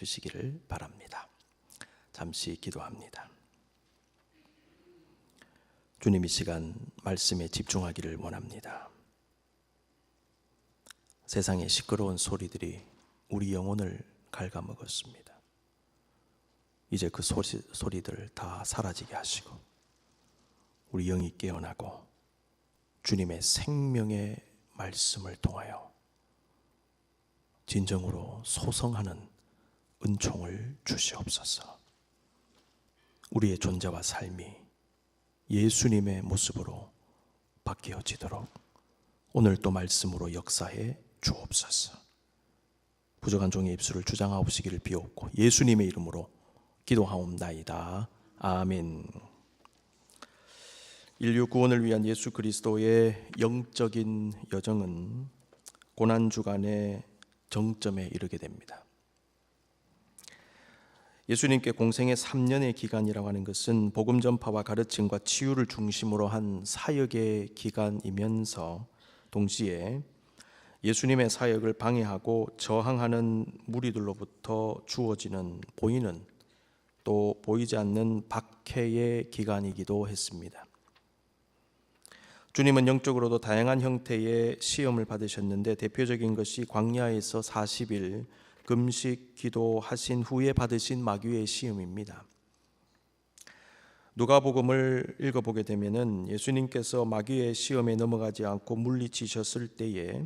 주시기를 바랍니다. 잠시 기도합니다. 주님, 이 시간 말씀에 집중하기를 원합니다. 세상의 시끄러운 소리들이 우리 영혼을 갉아먹었습니다. 이제 그 소리들 다 사라지게 하시고 우리 영이 깨어나고 주님의 생명의 말씀을 통하여 진정으로 소성하는 은총을 주시옵소서. 우리의 존재와 삶이 예수님의 모습으로 바뀌어지도록 오늘 또 말씀으로 역사해 주옵소서. 부족한 종의 입술을 주장하옵시기를 비옵고 예수님의 이름으로 기도하옵나이다. 아멘. 인류 구원을 위한 예수 그리스도의 영적인 여정은 고난주간의 정점에 이르게 됩니다. 예수님께 공생의 3년의 기간이라고 하는 것은 복음 전파와 가르침과 치유를 중심으로 한 사역의 기간이면서 동시에 예수님의 사역을 방해하고 저항하는 무리들로부터 주어지는 보이는 또 보이지 않는 박해의 기간이기도 했습니다. 주님은 영적으로도 다양한 형태의 시험을 받으셨는데 대표적인 것이 광야에서 40일 금식 기도하신 후에 받으신 마귀의 시험입니다. 누가복음을 읽어보게 되면은 예수님께서 마귀의 시험에 넘어가지 않고 물리치셨을 때에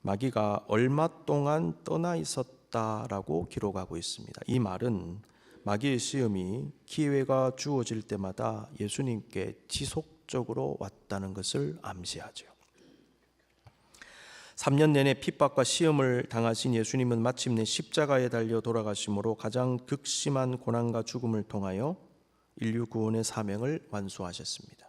마귀가 얼마 동안 떠나 있었다라고 기록하고 있습니다. 이 말은 마귀의 시험이 기회가 주어질 때마다 예수님께 지속적으로 왔다는 것을 암시하죠. 3년 내내 핍박과 시험을 당하신 예수님은 마침내 십자가에 달려 돌아가심으로 가장 극심한 고난과 죽음을 통하여 인류 구원의 사명을 완수하셨습니다.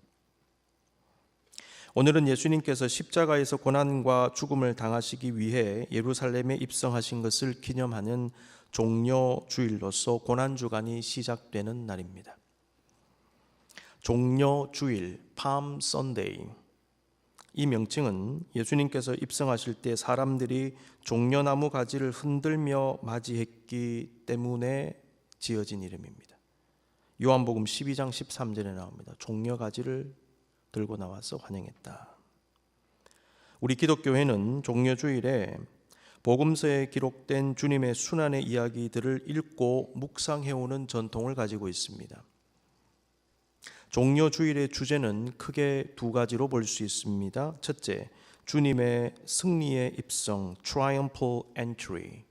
오늘은 예수님께서 십자가에서 고난과 죽음을 당하시기 위해 예루살렘에 입성하신 것을 기념하는 종려주일로서 고난주간이 시작되는 날입니다. 종려주일, 팜 선데이. 이 명칭은 예수님께서 입성하실 때 사람들이 종려나무 가지를 흔들며 맞이했기 때문에 지어진 이름입니다. 요한복음 12장 13절에 나옵니다. 종려가지를 들고 나와서 환영했다. 우리 기독교회는 종려주일에 복음서에 기록된 주님의 순환의 이야기들을 읽고 묵상해오는 전통을 가지고 있습니다. 종려주일의 주제는 크게 두 가지로 볼 수 있습니다. 첫째, 주님의 승리의 입성, triumphal entry.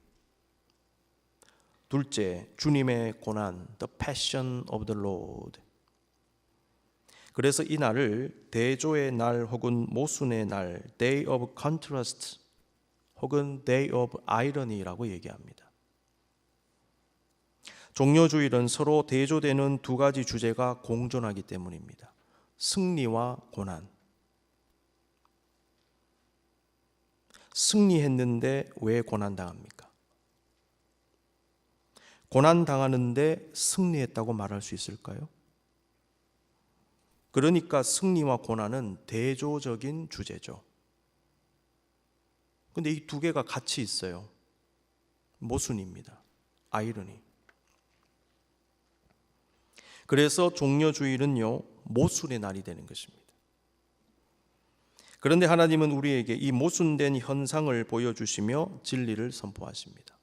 둘째, 주님의 고난, the passion of the Lord. 그래서 이 날을 대조의 날 혹은 모순의 날, day of contrast 혹은 day of irony라고 얘기합니다. 종려주일은 서로 대조되는 두 가지 주제가 공존하기 때문입니다. 승리와 고난. 승리했는데 왜 고난당합니까? 고난당하는데 승리했다고 말할 수 있을까요? 그러니까 승리와 고난은 대조적인 주제죠. 근데 이 두 개가 같이 있어요. 모순입니다. 아이러니. 그래서 종려주일은요, 모순의 날이 되는 것입니다. 그런데 하나님은 우리에게 이 모순된 현상을 보여주시며 진리를 선포하십니다.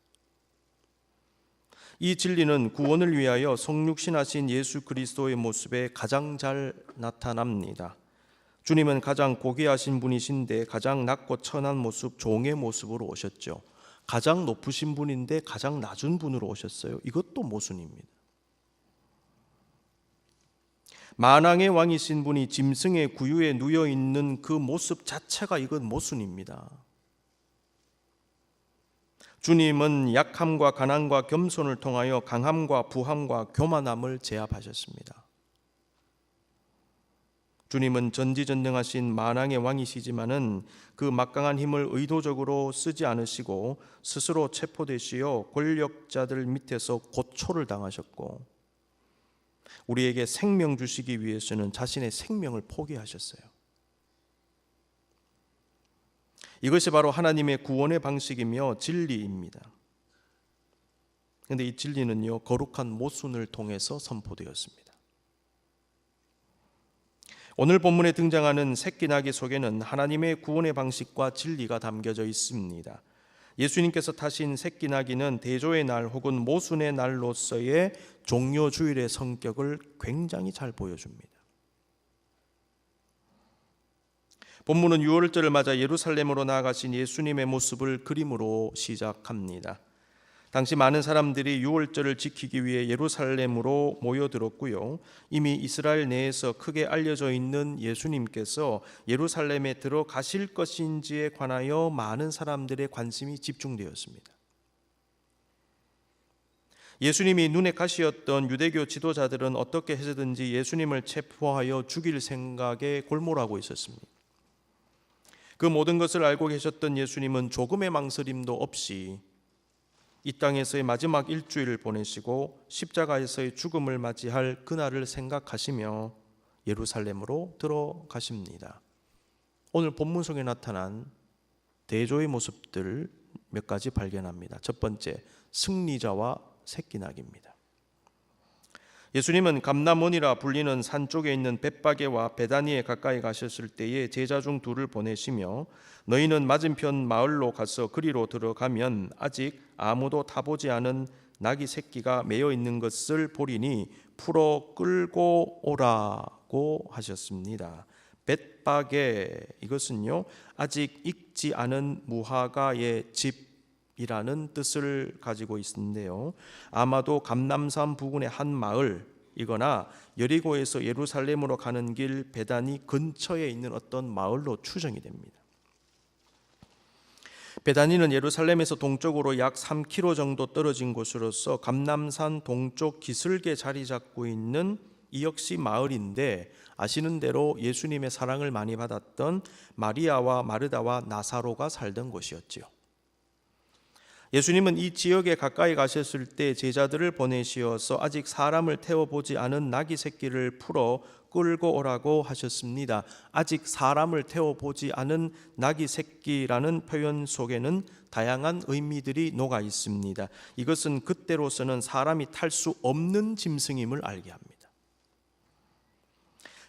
이 진리는 구원을 위하여 성육신하신 예수 그리스도의 모습에 가장 잘 나타납니다. 주님은 가장 고귀하신 분이신데 가장 낮고 천한 모습, 종의 모습으로 오셨죠. 가장 높으신 분인데 가장 낮은 분으로 오셨어요. 이것도 모순입니다. 만왕의 왕이신 분이 짐승의 구유에 누워 있는 그 모습 자체가 이건 모순입니다. 주님은 약함과 가난과 겸손을 통하여 강함과 부함과 교만함을 제압하셨습니다. 주님은 전지전능하신 만왕의 왕이시지만은 그 막강한 힘을 의도적으로 쓰지 않으시고 스스로 체포되시어 권력자들 밑에서 고초를 당하셨고 우리에게 생명 주시기 위해서는 자신의 생명을 포기하셨어요. 이것이 바로 하나님의 구원의 방식이며 진리입니다. 그런데 이 진리는요, 거룩한 모순을 통해서 선포되었습니다. 오늘 본문에 등장하는 새끼나귀 속에는 하나님의 구원의 방식과 진리가 담겨져 있습니다. 예수님께서 타신 새끼나귀는 대조의 날 혹은 모순의 날로서의 종료주일의 성격을 굉장히 잘 보여줍니다. 본문은 유월절을 맞아 예루살렘으로 나아가신 예수님의 모습을 그림으로 시작합니다. 당시 많은 사람들이 유월절을 지키기 위해 예루살렘으로 모여들었고요. 이미 이스라엘 내에서 크게 알려져 있는 예수님께서 예루살렘에 들어가실 것인지에 관하여 많은 사람들의 관심이 집중되었습니다. 예수님이 눈에 가시였던 유대교 지도자들은 어떻게 해서든지 예수님을 체포하여 죽일 생각에 골몰하고 있었습니다. 그 모든 것을 알고 계셨던 예수님은 조금의 망설임도 없이 이 땅에서의 마지막 일주일을 보내시고 십자가에서의 죽음을 맞이할 그날을 생각하시며 예루살렘으로 들어가십니다. 오늘 본문 속에 나타난 대조의 모습들 몇 가지 발견합니다. 첫 번째, 승리자와 새끼나귀입니다. 예수님은 감람원이라 불리는 산 쪽에 있는 벳바게와 베다니에 가까이 가셨을 때에 제자 중 둘을 보내시며 너희는 맞은편 마을로 가서 그리로 들어가면 아직 아무도 타보지 않은 나귀 새끼가 매여 있는 것을 보리니 풀어 끌고 오라고 하셨습니다. 벳바게, 이것은요 아직 익지 않은 무화과의 집이라는 뜻을 가지고 있는데요, 아마도 감람산 부근의 한 마을이거나 여리고에서 예루살렘으로 가는 길 베다니 근처에 있는 어떤 마을로 추정이 됩니다. 베다니는 예루살렘에서 동쪽으로 약 3km 정도 떨어진 곳으로서 감람산 동쪽 기슭에 자리 잡고 있는 이 역시 마을인데, 아시는 대로 예수님의 사랑을 많이 받았던 마리아와 마르다와 나사로가 살던 곳이었지요. 예수님은 이 지역에 가까이 가셨을 때 제자들을 보내시어서 아직 사람을 태워보지 않은 나귀 새끼를 풀어 끌고 오라고 하셨습니다. 아직 사람을 태워보지 않은 나귀 새끼라는 표현 속에는 다양한 의미들이 녹아 있습니다. 이것은 그때로서는 사람이 탈 수 없는 짐승임을 알게 합니다.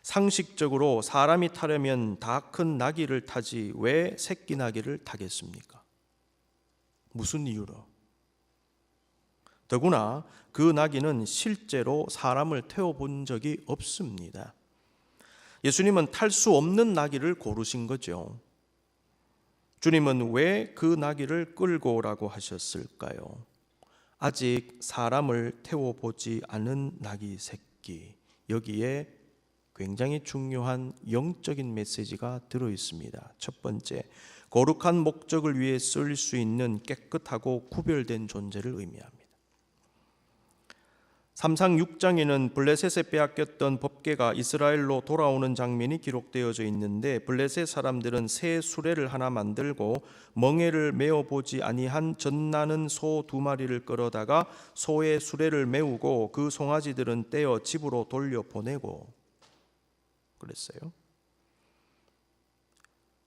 상식적으로 사람이 타려면 다 큰 나귀를 타지 왜 새끼 나귀를 타겠습니까? 무슨 이유로? 더구나 그 나귀는 실제로 사람을 태워본 적이 없습니다. 예수님은 탈 수 없는 나귀를 고르신 거죠. 주님은 왜 그 나귀를 끌고 오라고 하셨을까요? 아직 사람을 태워보지 않은 나귀 새끼, 여기에 굉장히 중요한 영적인 메시지가 들어 있습니다. 첫 번째, 거룩한 목적을 위해 쓸 수 있는 깨끗하고 구별된 존재를 의미합니다. 3상 6장에는 블레셋에 빼앗겼던 법궤가 이스라엘로 돌아오는 장면이 기록되어져 있는데, 블레셋 사람들은 새 수레를 하나 만들고 멍에를 메어보지 아니한 젖나는 소 2마리를 끌어다가 소의 수레를 메우고 그 송아지들은 떼어 집으로 돌려보내고 그랬어요.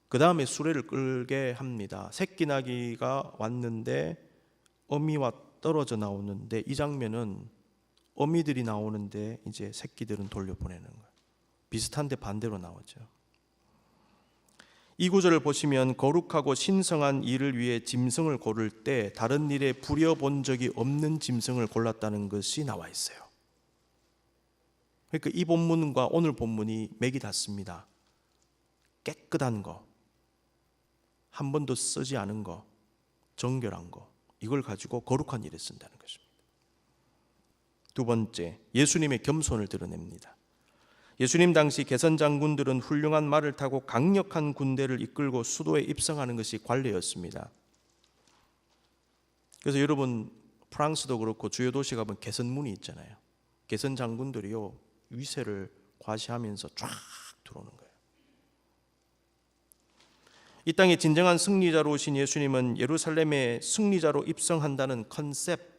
그 다음에 수레를 끌게 합니다. 새끼 나귀가 왔는데 어미와 떨어져 나오는데, 이 장면은 어미들이 나오는데 이제 새끼들은 돌려보내는 거예요. 비슷한데 반대로 나오죠. 이 구절을 보시면 거룩하고 신성한 일을 위해 짐승을 고를 때 다른 일에 부려본 적이 없는 짐승을 골랐다는 것이 나와 있어요. 그러니까 이 본문과 오늘 본문이 맥이 닿습니다. 깨끗한 거, 한 번도 쓰지 않은 거, 정결한 거, 이걸 가지고 거룩한 일에 쓴다는 것입니다. 두 번째, 예수님의 겸손을 드러냅니다. 예수님 당시 개선 장군들은 훌륭한 말을 타고 강력한 군대를 이끌고 수도에 입성하는 것이 관례였습니다. 그래서 여러분, 프랑스도 그렇고 주요 도시 가면 개선문이 있잖아요. 개선 장군들이요 위세를 과시하면서 쫙 들어오는 거예요. 이 땅에 진정한 승리자로 오신 예수님은 예루살렘에 승리자로 입성한다는 컨셉,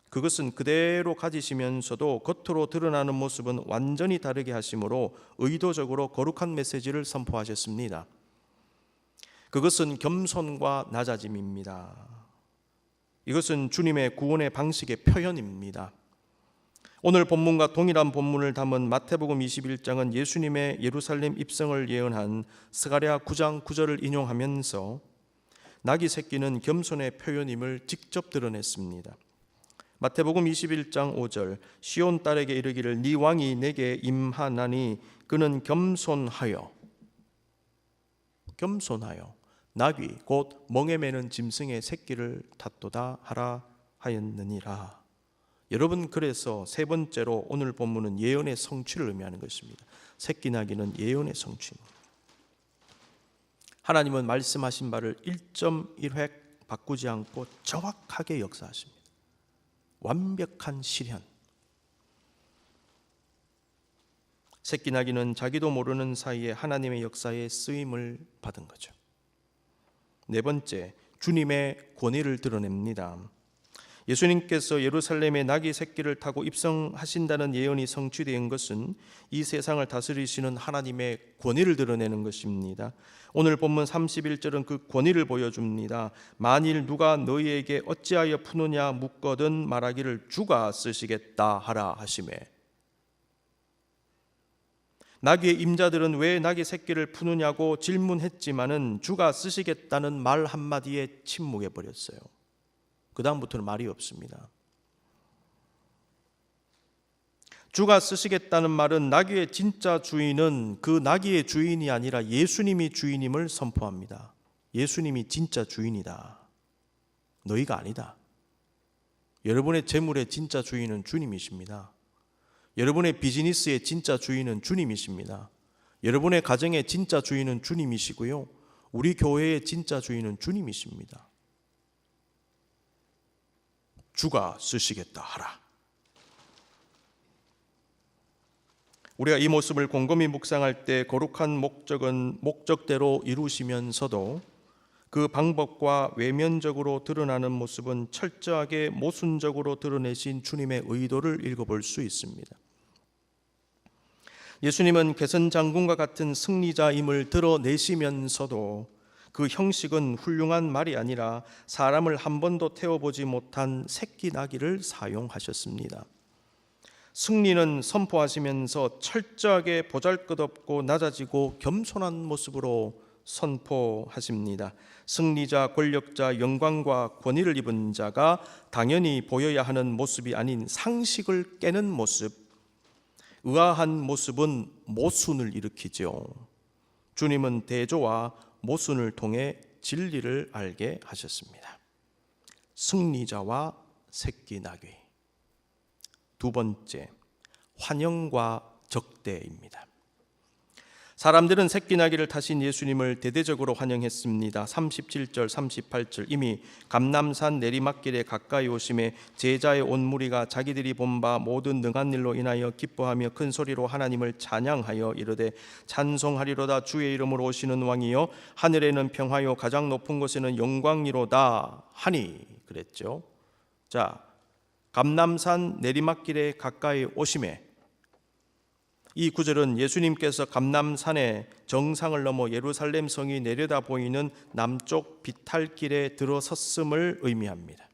그것은 그대로 가지시면서도 겉으로 드러나는 모습은 완전히 다르게 하심으로 의도적으로 거룩한 메시지를 선포하셨습니다. 그것은 겸손과 낮아짐입니다. 이것은 주님의 구원의 방식의 표현입니다. 오늘 본문과 동일한 본문을 담은 마태복음 21장은 예수님의 예루살렘 입성을 예언한 스가랴 9장 9절을 인용하면서 낙이 새끼는 겸손의 표현임을 직접 드러냈습니다. 마태복음 21장 5절 시온 딸에게 이르기를 네 왕이 내게 임하나니 그는 겸손하여 낙이 곧 멍에 매는 짐승의 새끼를 탔도다 하라 하였느니라. 여러분, 그래서 세 번째로 오늘 본문은 예언의 성취를 의미하는 것입니다. 새끼 나귀는 예언의 성취입니다. 하나님은 말씀하신 바를 1.1획 바꾸지 않고 정확하게 역사하십니다. 완벽한 실현. 새끼 나귀는 자기도 모르는 사이에 하나님의 역사에 쓰임을 받은 거죠. 네 번째, 주님의 권위를 드러냅니다. 예수님께서 예루살렘에 나귀 새끼를 타고 입성하신다는 예언이 성취된 것은 이 세상을 다스리시는 하나님의 권위를 드러내는 것입니다. 오늘 본문 31절은 그 권위를 보여줍니다. 만일 누가 너희에게 어찌하여 푸느냐 묻거든 말하기를 주가 쓰시겠다 하라 하시매. 나귀의 임자들은 왜 나귀 새끼를 푸느냐고 질문했지만은 주가 쓰시겠다는 말 한마디에 침묵해 버렸어요. 그 다음부터는 말이 없습니다. 주가 쓰시겠다는 말은 나귀의 진짜 주인은 그 나귀의 주인이 아니라 예수님이 주인임을 선포합니다. 예수님이 진짜 주인이다. 너희가 아니다. 여러분의 재물의 진짜 주인은 주님이십니다. 여러분의 비즈니스의 진짜 주인은 주님이십니다. 여러분의 가정의 진짜 주인은 주님이시고요. 우리 교회의 진짜 주인은 주님이십니다. 주가 쓰시겠다 하라. 우리가 이 모습을 곰곰이 묵상할 때 거룩한 목적은 목적대로 이루시면서도 그 방법과 외면적으로 드러나는 모습은 철저하게 모순적으로 드러내신 주님의 의도를 읽어볼 수 있습니다. 예수님은 개선장군과 같은 승리자임을 드러내시면서도 그 형식은 훌륭한 말이 아니라 사람을 한 번도 태워보지 못한 새끼 나귀를 사용하셨습니다. 승리는 선포하시면서 철저하게 보잘것없고 낮아지고 겸손한 모습으로 선포하십니다. 승리자, 권력자, 영광과 권위를 입은 자가 당연히 보여야 하는 모습이 아닌 상식을 깨는 모습, 의아한 모습은 모순을 일으키죠. 주님은 대조와 모순을 통해 진리를 알게 하셨습니다. 승리자와 새끼 나귀. 두 번째, 환영과 적대입니다. 사람들은 새끼 나귀를 타신 예수님을 대대적으로 환영했습니다. 37절, 38절 이미 감람산 내리막길에 가까이 오심에 제자의 온 무리가 자기들이 본 바 모든 능한 일로 인하여 기뻐하며 큰 소리로 하나님을 찬양하여 이르되 찬송하리로다 주의 이름으로 오시는 왕이여 하늘에는 평화요 가장 높은 곳에는 영광이로다 하니 그랬죠. 자, 감람산 내리막길에 가까이 오심에 이 구절은 예수님께서 감람산의 정상을 넘어 예루살렘 성이 내려다 보이는 남쪽 비탈길에 들어섰음을 의미합니다.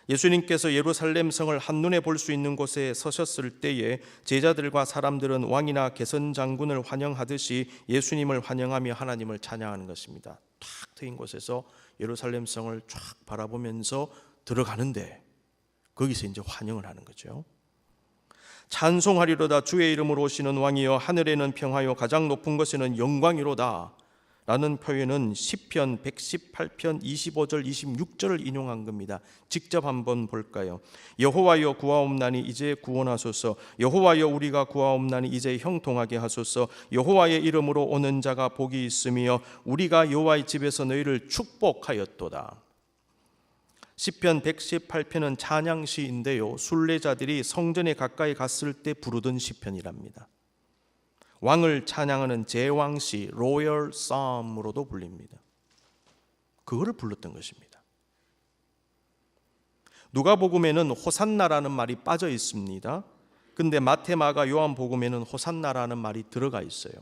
예수님께서 예루살렘 성을 한눈에 볼 수 있는 곳에 서셨을 때에 제자들과 사람들은 왕이나 개선장군을 환영하듯이 예수님을 환영하며 하나님을 찬양하는 것입니다. 탁 트인 곳에서 예루살렘 성을 쫙 바라보면서 들어가는데 거기서 이제 환영을 하는 거죠. 찬송하리로다 주의 이름으로 오시는 왕이여 하늘에는 평화요 가장 높은 것에는 영광이로다 라는 표현은 시편 118편 25절 26절을 인용한 겁니다. 직접 한번 볼까요? 여호와여 구하옵나니 이제 구원하소서. 여호와여 우리가 구하옵나니 이제 형통하게 하소서. 여호와의 이름으로 오는 자가 복이 있으며 우리가 여호와의 집에서 너희를 축복하였도다. 시편 118편은 찬양시인데요, 순례자들이 성전에 가까이 갔을 때 부르던 시편이랍니다. 왕을 찬양하는 제왕시 로열 썸으로도 불립니다. 그거를 불렀던 것입니다. 누가복음에는 호산나라는 말이 빠져 있습니다. 근데 마태, 마가, 요한복음에는 호산나라는 말이 들어가 있어요.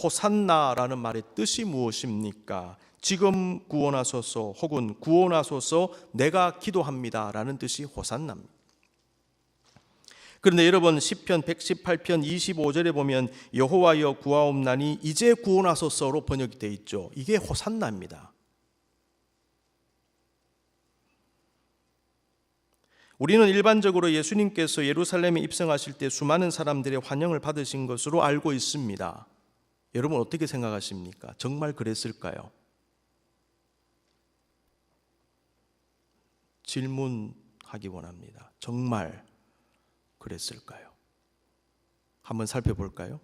호산나라는 말의 뜻이 무엇입니까? 지금 구원하소서 혹은 구원하소서 내가 기도합니다라는 뜻이 호산나입니다. 그런데 여러분 시편 118편 25절에 보면 여호와여 구하옵나니 이제 구원하소서로 번역이 되어 있죠. 이게 호산나입니다. 우리는 일반적으로 예수님께서 예루살렘에 입성하실 때 수많은 사람들의 환영을 받으신 것으로 알고 있습니다. 여러분 어떻게 생각하십니까? 정말 그랬을까요? 질문하기 원합니다. 정말 그랬을까요? 한번 살펴볼까요?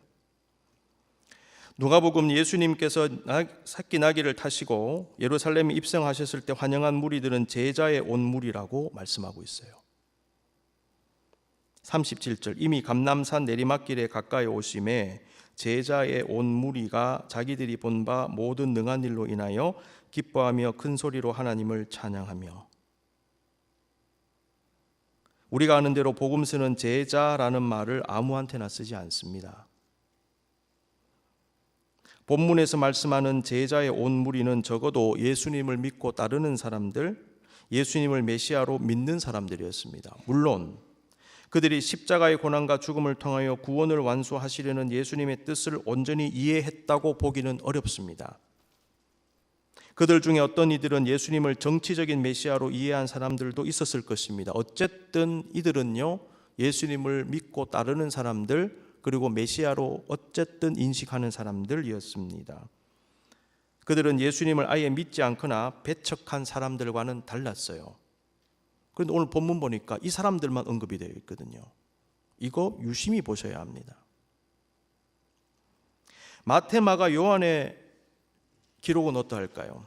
누가복음 예수님께서 새끼 나귀를 타시고 예루살렘에 입성하셨을 때 환영한 무리들은 제자의 온 무리라고 말씀하고 있어요. 37절 이미 감람산 내리막길에 가까이 오심에 제자의 온 무리가 자기들이 본 바 모든 능한 일로 인하여 기뻐하며 큰 소리로 하나님을 찬양하며. 우리가 아는 대로 복음서는 제자라는 말을 아무한테나 쓰지 않습니다. 본문에서 말씀하는 제자의 온 무리는 적어도 예수님을 믿고 따르는 사람들, 예수님을 메시아로 믿는 사람들이었습니다. 물론 그들이 십자가의 고난과 죽음을 통하여 구원을 완수하시려는 예수님의 뜻을 온전히 이해했다고 보기는 어렵습니다. 그들 중에 어떤 이들은 예수님을 정치적인 메시아로 이해한 사람들도 있었을 것입니다. 어쨌든 이들은요, 예수님을 믿고 따르는 사람들, 그리고 메시아로 어쨌든 인식하는 사람들이었습니다. 그들은 예수님을 아예 믿지 않거나 배척한 사람들과는 달랐어요. 그런데 오늘 본문 보니까 이 사람들만 언급이 되어 있거든요. 이거 유심히 보셔야 합니다. 마태, 마가, 요한의 기록은 어떠할까요?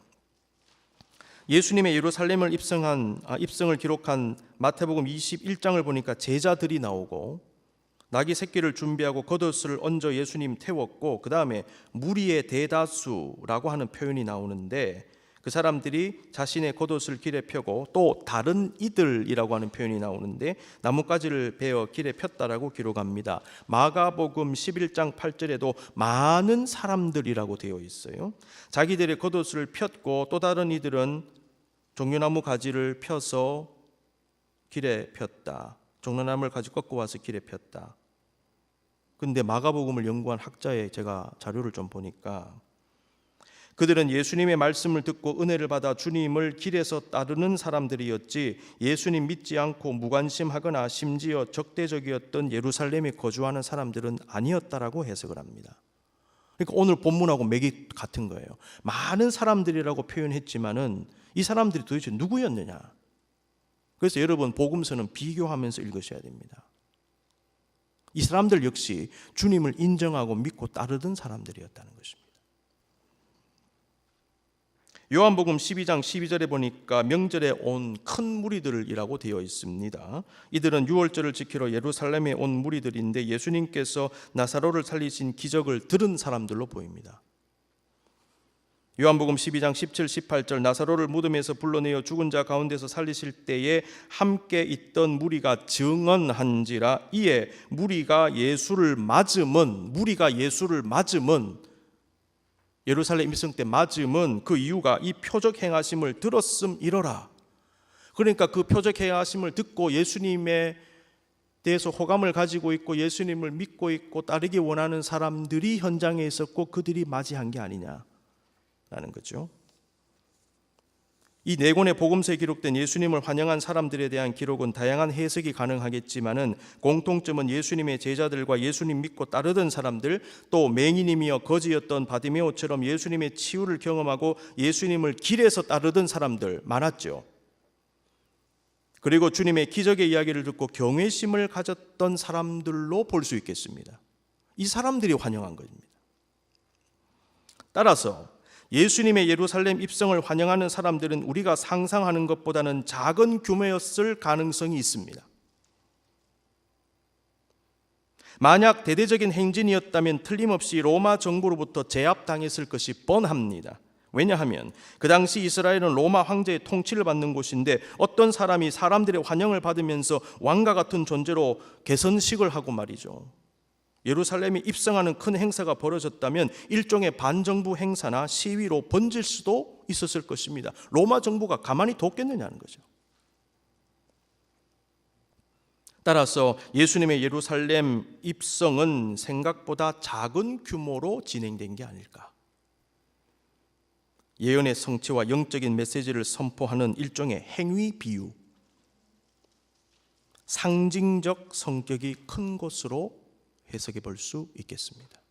예수님의 예루살렘을 입성을 기록한 마태복음 21장을 보니까 제자들이 나오고 나귀 새끼를 준비하고 겉옷을 얹어 예수님 태웠고 그 다음에 무리의 대다수라고 하는 표현이 나오는데 그 사람들이 자신의 겉옷을 길에 펴고 또 다른 이들이라고 하는 표현이 나오는데 나뭇가지를 베어 길에 폈다라고 기록합니다. 마가복음 11장 8절에도 많은 사람들이라고 되어 있어요. 자기들의 겉옷을 폈고 또 다른 이들은 종려나무 가지를 펴서 길에 폈다. 종려나무를 가지 꺾고 와서 길에 폈다. 근데 마가복음을 연구한 학자의 제가 자료를 좀 보니까 그들은 예수님의 말씀을 듣고 은혜를 받아 주님을 길에서 따르는 사람들이었지 예수님 믿지 않고 무관심하거나 심지어 적대적이었던 예루살렘에 거주하는 사람들은 아니었다라고 해석을 합니다. 그러니까 오늘 본문하고 맥이 같은 거예요. 많은 사람들이라고 표현했지만은 이 사람들이 도대체 누구였느냐? 그래서 여러분 복음서는 비교하면서 읽으셔야 됩니다. 이 사람들 역시 주님을 인정하고 믿고 따르던 사람들이었다는 것입니다. 요한복음 12장 12절에 보니까 명절에 온 큰 무리들이라고 되어 있습니다. 이들은 유월절을 지키러 예루살렘에 온 무리들인데 예수님께서 나사로를 살리신 기적을 들은 사람들로 보입니다. 요한복음 12장 17, 18절 나사로를 무덤에서 불러내어 죽은 자 가운데서 살리실 때에 함께 있던 무리가 증언한지라 이에 무리가 예수를 맞음은 예루살렘 입성 때 맞음은 그 이유가 이 표적 행하심을 들었음이러라. 그러니까 그 표적 행하심을 듣고 예수님에 대해서 호감을 가지고 있고 예수님을 믿고 있고 따르기 원하는 사람들이 현장에 있었고 그들이 맞이한 게 아니냐라는 거죠. 이 네 권의 복음서에 기록된 예수님을 환영한 사람들에 대한 기록은 다양한 해석이 가능하겠지만은 공통점은 예수님의 제자들과 예수님 믿고 따르던 사람들 또 맹인이며 거지였던 바디메오처럼 예수님의 치유를 경험하고 예수님을 길에서 따르던 사람들 많았죠. 그리고 주님의 기적의 이야기를 듣고 경외심을 가졌던 사람들로 볼 수 있겠습니다. 이 사람들이 환영한 것입니다. 따라서 예수님의 예루살렘 입성을 환영하는 사람들은 우리가 상상하는 것보다는 작은 규모였을 가능성이 있습니다. 만약 대대적인 행진이었다면 틀림없이 로마 정부로부터 제압당했을 것이 뻔합니다. 왜냐하면 그 당시 이스라엘은 로마 황제의 통치를 받는 곳인데 어떤 사람이 사람들의 환영을 받으면서 왕과 같은 존재로 개선식을 하고 말이죠. 예루살렘에 입성하는 큰 행사가 벌어졌다면 일종의 반정부 행사나 시위로 번질 수도 있었을 것입니다. 로마 정부가 가만히 뒀겠느냐는 거죠. 따라서 예수님의 예루살렘 입성은 생각보다 작은 규모로 진행된 게 아닐까. 예언의 성취와 영적인 메시지를 선포하는 일종의 행위 비유, 상징적 성격이 큰 것으로 해석해 볼 수 있겠습니다.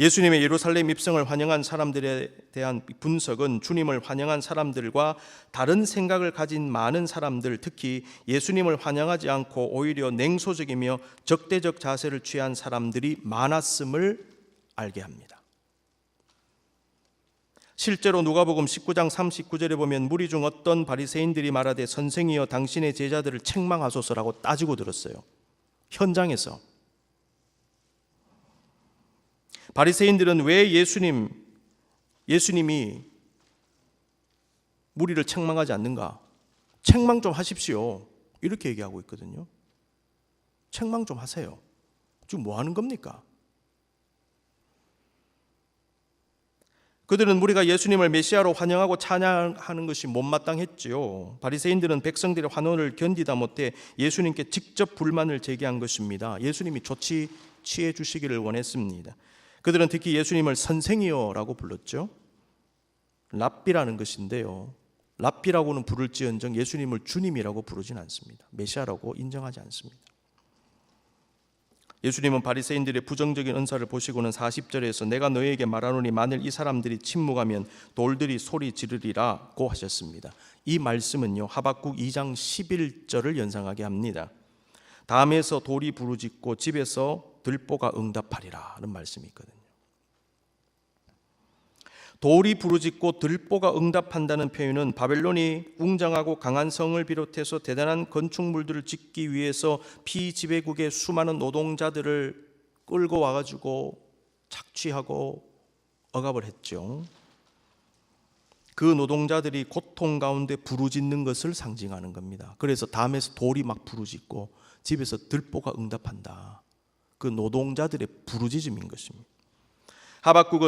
예수님의 예루살렘 입성을 환영한 사람들에 대한 분석은 주님을 환영한 사람들과 다른 생각을 가진 많은 사람들, 특히 예수님을 환영하지 않고 오히려 냉소적이며 적대적 자세를 취한 사람들이 많았음을 알게 합니다. 실제로 누가복음 19장 39절에 보면 무리 중 어떤 바리새인들이 말하되 선생이여 당신의 제자들을 책망하소서라고 따지고 들었어요. 현장에서 바리새인들은 왜 예수님이 무리를 책망하지 않는가? 책망 좀 하십시오. 이렇게 얘기하고 있거든요. 책망 좀 하세요. 지금 뭐 하는 겁니까? 그들은 우리가 예수님을 메시아로 환영하고 찬양하는 것이 못마땅했지요. 바리새인들은 백성들의 환호를 견디다 못해 예수님께 직접 불만을 제기한 것입니다. 예수님이 조치 취해 주시기를 원했습니다. 그들은 특히 예수님을 선생이여라고 불렀죠. 랍비라는 것인데요. 랍비라고는 부를지언정 예수님을 주님이라고 부르진 않습니다. 메시아라고 인정하지 않습니다. 예수님은 바리새인들의 부정적인 은사를 보시고는 40절에서 내가 너희에게 말하노니 만일 이 사람들이 침묵하면 돌들이 소리 지르리라고 하셨습니다. 이 말씀은요 하박국 2장 11절을 연상하게 합니다. 담에서 돌이 부르짖고 집에서 들보가 응답하리라는 말씀이 있거든요. 돌이 부르짖고 들보가 응답한다는 표현은 바벨론이 웅장하고 강한 성을 비롯해서 대단한 건축물들을 짓기 위해서 피지배국의 수많은 노동자들을 끌고 와가지고 착취하고 억압을 했죠. 그 노동자들이 고통 가운데 부르짖는 것을 상징하는 겁니다. 그래서 담에서 돌이 막 부르짖고 집에서 들보가 응답한다. 그 노동자들의 부르짖음인 것입니다. 하박국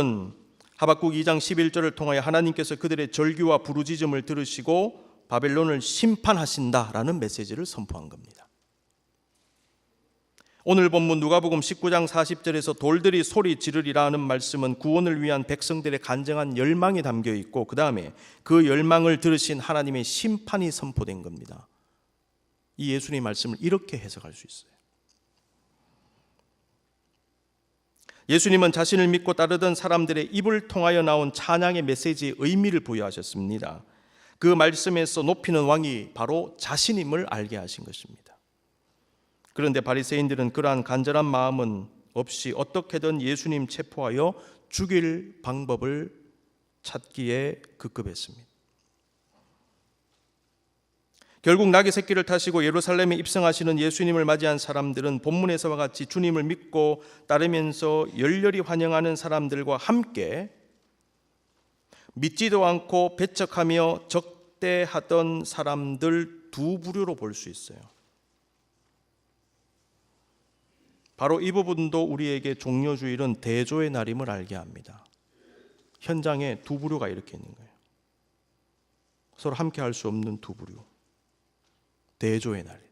2장 11절을 통하여 하나님께서 그들의 절규와 부르짖음을 들으시고 바벨론을 심판하신다라는 메시지를 선포한 겁니다. 오늘 본문 누가복음 19장 40절에서 돌들이 소리 지르리라는 말씀은 구원을 위한 백성들의 간절한 열망이 담겨 있고 그 다음에 그 열망을 들으신 하나님의 심판이 선포된 겁니다. 이 예수님의 말씀을 이렇게 해석할 수 있어요. 예수님은 자신을 믿고 따르던 사람들의 입을 통하여 나온 찬양의 메시지에 의미를 부여하셨습니다. 그 말씀에서 높이는 왕이 바로 자신임을 알게 하신 것입니다. 그런데 바리새인들은 그러한 간절한 마음은 없이 어떻게든 예수님 체포하여 죽일 방법을 찾기에 급급했습니다. 결국 낙의 새끼를 타시고 예루살렘에 입성하시는 예수님을 맞이한 사람들은 본문에서와 같이 주님을 믿고 따르면서 열렬히 환영하는 사람들과 함께 믿지도 않고 배척하며 적대하던 사람들 두 부류로 볼 수 있어요. 바로 이 부분도 우리에게 종려주일은 대조의 날임을 알게 합니다. 현장에 두 부류가 이렇게 있는 거예요. 서로 함께 할 수 없는 두 부류. 대조의 날이다.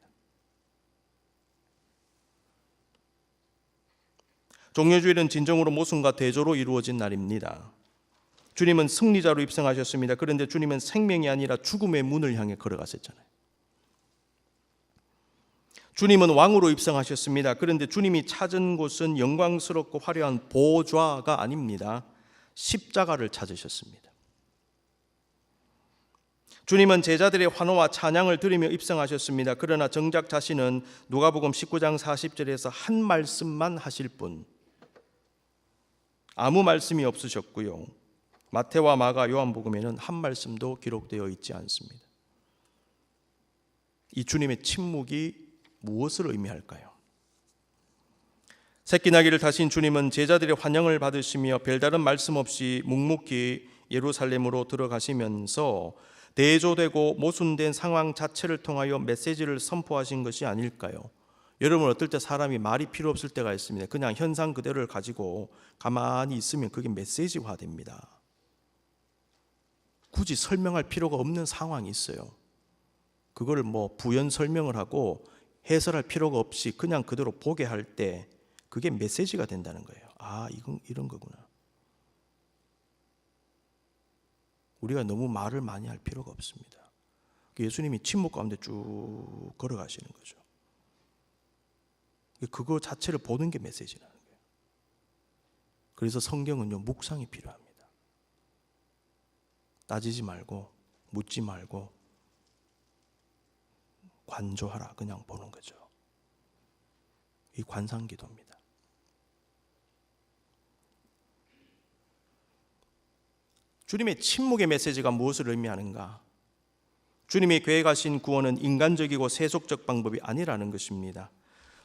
종려주일은 진정으로 모순과 대조로 이루어진 날입니다. 주님은 승리자로 입성하셨습니다. 그런데 주님은 생명이 아니라 죽음의 문을 향해 걸어가셨잖아요. 주님은 왕으로 입성하셨습니다. 그런데 주님이 찾은 곳은 영광스럽고 화려한 보좌가 아닙니다. 십자가를 찾으셨습니다. 주님은 제자들의 환호와 찬양을 들으며 입성하셨습니다. 그러나 정작 자신은 누가복음 19장 40절에서 한 말씀만 하실 뿐 아무 말씀이 없으셨고요. 마태와 마가 요한복음에는 한 말씀도 기록되어 있지 않습니다. 이 주님의 침묵이 무엇을 의미할까요? 새끼나기를 타신 주님은 제자들의 환영을 받으시며 별다른 말씀 없이 묵묵히 예루살렘으로 들어가시면서 대조되고 모순된 상황 자체를 통하여 메시지를 선포하신 것이 아닐까요? 여러분, 어떨 때 사람이 말이 필요 없을 때가 있습니다. 그냥 현상 그대로를 가지고 가만히 있으면 그게 메시지화 됩니다. 굳이 설명할 필요가 없는 상황이 있어요. 그거를 부연 설명을 하고 해설할 필요가 없이 그냥 그대로 보게 할 때 그게 메시지가 된다는 거예요. 아, 이건 이런 거구나. 우리가 너무 말을 많이 할 필요가 없습니다. 예수님이 침묵 가운데 쭉 걸어가시는 거죠. 그거 자체를 보는 게 메시지라는 거예요. 그래서 성경은요, 묵상이 필요합니다. 따지지 말고 묻지 말고 관조하라, 그냥 보는 거죠. 이 관상기도입니다. 주님의 침묵의 메시지가 무엇을 의미하는가? 주님이 계획하신 구원은 인간적이고 세속적 방법이 아니라는 것입니다.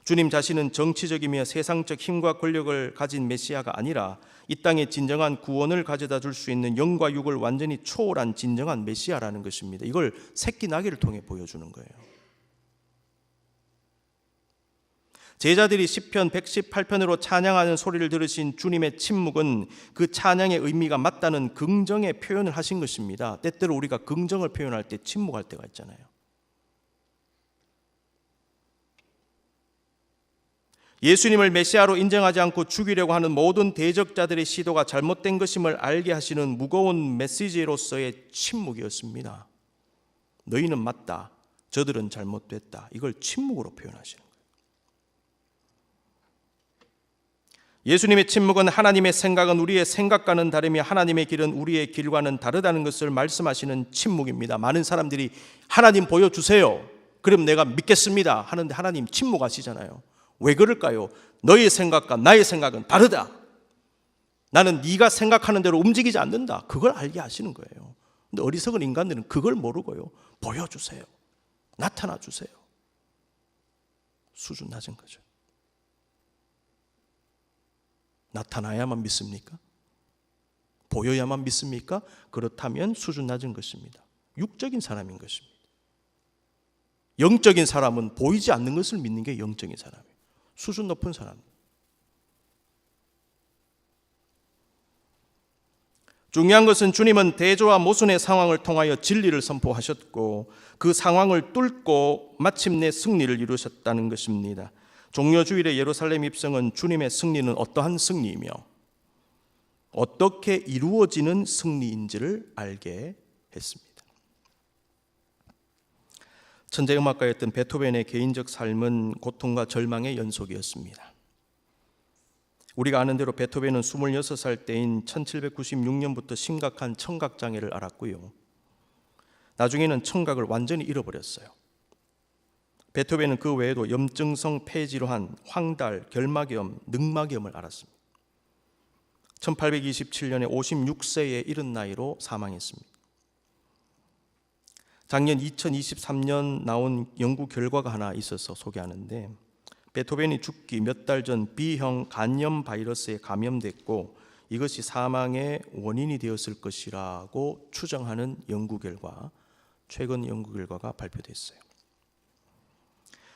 주님 자신은 정치적이며 세상적 힘과 권력을 가진 메시아가 아니라 이 땅에 진정한 구원을 가져다 줄 수 있는 영과 육을 완전히 초월한 진정한 메시아라는 것입니다. 이걸 새끼 나귀를 통해 보여주는 거예요. 제자들이 시편 118편으로 찬양하는 소리를 들으신 주님의 침묵은 그 찬양의 의미가 맞다는 긍정의 표현을 하신 것입니다. 때때로 우리가 긍정을 표현할 때 침묵할 때가 있잖아요. 예수님을 메시아로 인정하지 않고 죽이려고 하는 모든 대적자들의 시도가 잘못된 것임을 알게 하시는 무거운 메시지로서의 침묵이었습니다. 너희는 맞다, 저들은 잘못됐다. 이걸 침묵으로 표현하시는 거예요. 예수님의 침묵은 하나님의 생각은 우리의 생각과는 다르며 하나님의 길은 우리의 길과는 다르다는 것을 말씀하시는 침묵입니다. 많은 사람들이 하나님 보여주세요, 그럼 내가 믿겠습니다 하는데 하나님 침묵하시잖아요. 왜 그럴까요? 너의 생각과 나의 생각은 다르다. 나는 네가 생각하는 대로 움직이지 않는다. 그걸 알게 하시는 거예요. 근데 어리석은 인간들은 그걸 모르고요, 보여주세요, 나타나주세요. 수준 낮은 거죠. 나타나야만 믿습니까? 보여야만 믿습니까? 그렇다면 수준 낮은 것입니다. 육적인 사람인 것입니다. 영적인 사람은 보이지 않는 것을 믿는 게 영적인 사람이에요. 수준 높은 사람. 중요한 것은 주님은 대조와 모순의 상황을 통하여 진리를 선포하셨고 그 상황을 뚫고 마침내 승리를 이루셨다는 것입니다. 종려주일의 예루살렘 입성은 주님의 승리는 어떠한 승리이며 어떻게 이루어지는 승리인지를 알게 했습니다. 천재음악가였던 베토벤의 개인적 삶은 고통과 절망의 연속이었습니다. 우리가 아는 대로 베토벤은 26살 때인 1796년부터 심각한 청각장애를 앓았고요. 나중에는 청각을 완전히 잃어버렸어요. 베토벤은 그 외에도 염증성 폐질환, 황달, 결막염, 늑막염을 앓았습니다. 1827년에 56세의 이른 나이로 사망했습니다. 작년 2023년 나온 연구 결과가 하나 있어서 소개하는데, 베토벤이 죽기 몇 달 전 B형 간염 바이러스에 감염됐고 이것이 사망의 원인이 되었을 것이라고 추정하는 연구 결과, 최근 연구 결과가 발표됐어요.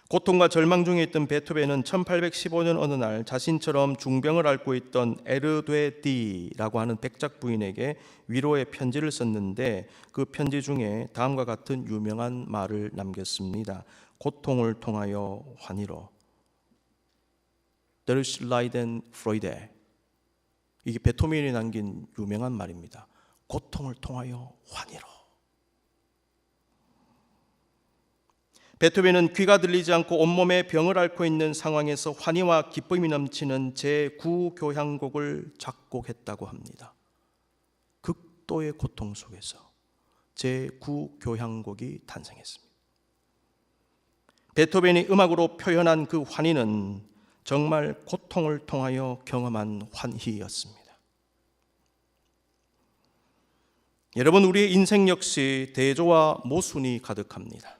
고통과 절망 중에 있던 베토벤은 1815년 어느 날 자신처럼 중병을 앓고 있던 에르되디라고 하는 백작 부인에게 위로의 편지를 썼는데 그 편지 중에 다음과 같은 유명한 말을 남겼습니다. 고통을 통하여 환희로. Der Leiden Freude. 이게 베토벤이 남긴 유명한 말입니다. 고통을 통하여 환희로. 베토벤은 귀가 들리지 않고 온몸에 병을 앓고 있는 상황에서 환희와 기쁨이 넘치는 제9교향곡을 작곡했다고 합니다. 극도의 고통 속에서 제9교향곡이 탄생했습니다. 베토벤이 음악으로 표현한 그 환희는 정말 고통을 통하여 경험한 환희였습니다. 여러분, 우리의 인생 역시 대조와 모순이 가득합니다.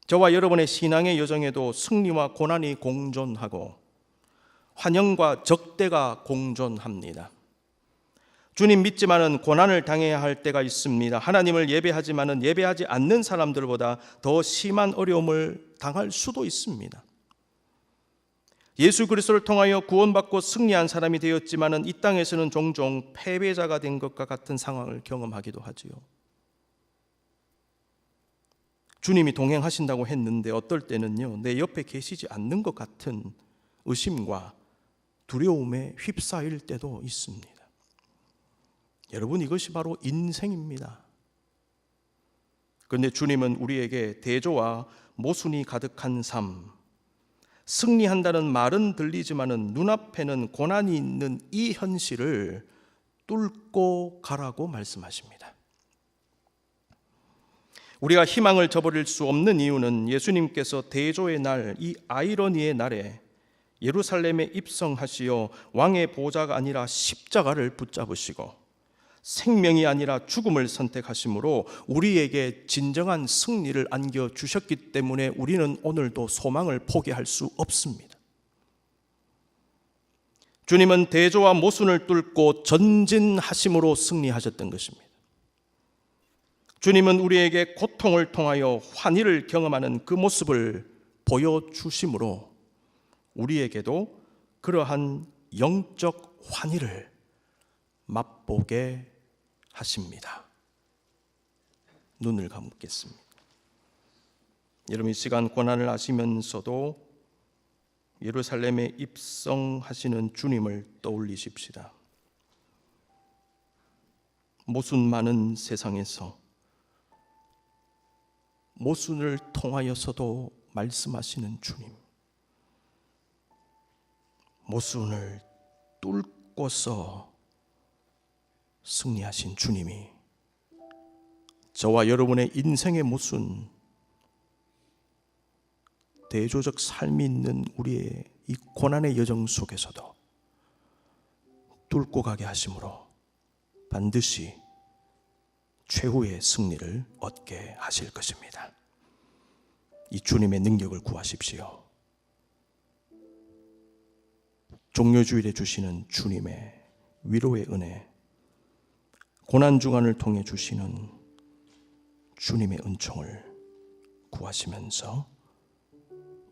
저와 여러분의 신앙의 여정에도 승리와 고난이 공존하고 환영과 적대가 공존합니다. 주님 믿지만은 고난을 당해야 할 때가 있습니다. 하나님을 예배하지만은 예배하지 않는 사람들보다 더 심한 어려움을 당할 수도 있습니다. 예수 그리스도를 통하여 구원받고 승리한 사람이 되었지만은 이 땅에서는 종종 패배자가 된 것과 같은 상황을 경험하기도 하지요. 주님이 동행하신다고 했는데 어떨 때는요, 내 옆에 계시지 않는 것 같은 의심과 두려움에 휩싸일 때도 있습니다. 여러분, 이것이 바로 인생입니다. 그런데 주님은 우리에게 대조와 모순이 가득한 삶, 승리한다는 말은 들리지만은 눈앞에는 고난이 있는 이 현실을 뚫고 가라고 말씀하십니다. 우리가 희망을 저버릴 수 없는 이유는 예수님께서 대조의 날, 이 아이러니의 날에 예루살렘에 입성하시어 왕의 보좌가 아니라 십자가를 붙잡으시고 생명이 아니라 죽음을 선택하심으로 우리에게 진정한 승리를 안겨주셨기 때문에 우리는 오늘도 소망을 포기할 수 없습니다. 주님은 대조와 모순을 뚫고 전진하심으로 승리하셨던 것입니다. 주님은 우리에게 고통을 통하여 환희를 경험하는 그 모습을 보여주심으로 우리에게도 그러한 영적 환희를 맛보게 하십니다. 눈을 감겠습니다. 여러분, 이 시간 고난을 아시면서도 예루살렘에 입성하시는 주님을 떠올리십시다. 모순 많은 세상에서 모순을 통하여서도 말씀하시는 주님, 모순을 뚫고서 승리하신 주님이 저와 여러분의 인생의 모순, 대조적 삶이 있는 우리의 이 고난의 여정 속에서도 뚫고 가게 하심으로 반드시 최후의 승리를 얻게 하실 것입니다. 이 주님의 능력을 구하십시오. 종려주일에 주시는 주님의 위로의 은혜, 고난주간을 통해 주시는 주님의 은총을 구하시면서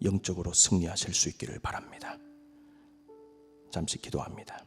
영적으로 승리하실 수 있기를 바랍니다. 잠시 기도합니다.